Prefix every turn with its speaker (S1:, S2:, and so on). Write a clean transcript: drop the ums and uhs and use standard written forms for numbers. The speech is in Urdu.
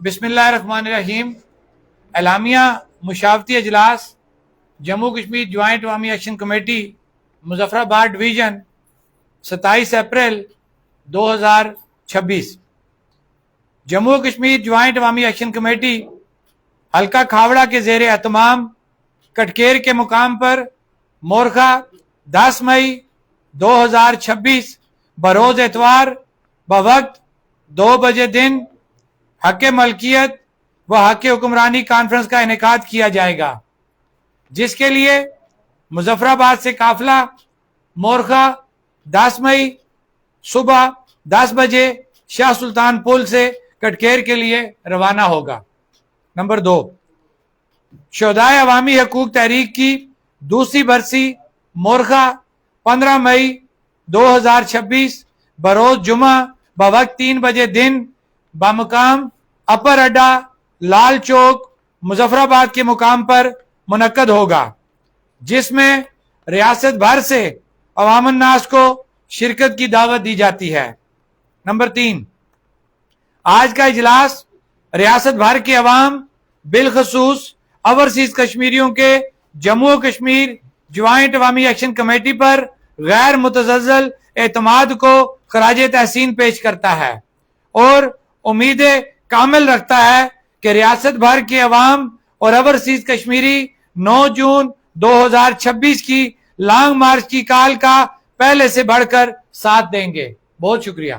S1: بسم اللہ الرحمن الرحیم. اعلامیہ مشاورتی اجلاس جموں کشمیر جوائنٹ عوامی ایکشن کمیٹی مظفر آباد division 27 April 2026. Jammu Kashmir joint عوامی ایکشن کمیٹی حلقہ کھاوڑہ کے زیر اہتمام کٹکیر کے مقام پر مورخہ 10 مئی 2026 بروز اتوار بوقت 2 بجے دن حق ملکیت و حق حکمرانی کانفرنس کا انعقاد کیا جائے گا، جس کے لیے مظفر آباد سے قافلہ مورخہ 10 مئی صبح 10 بجے شاہ سلطان پل سے کٹکیر کے لیے روانہ ہوگا. نمبر 2، شہدائے عوامی حقوق تحریک کی دوسری برسی مورخہ 15 مئی 2026 بروز جمعہ بوقت 3 بجے دن بمقام اپر اڈا لال چوک مظفر آباد کے مقام پر منعقد ہوگا، جس میں ریاست بھر سے عوام الناس کو شرکت کی دعوت دی جاتی ہے. نمبر 3، آج کا اجلاس ریاست بھر کے عوام بالخصوص اوورسیز کشمیریوں کے جموں و کشمیر جوائنٹ عوامی ایکشن کمیٹی پر غیر متزلزل اعتماد کو خراج تحسین پیش کرتا ہے اور امید کامل رکھتا ہے کہ ریاست بھر کے عوام اور اوورسیز کشمیری 9 جون 2026 کی لانگ مارچ کی کال کا پہلے سے بڑھ کر ساتھ دیں گے. بہت شکریہ.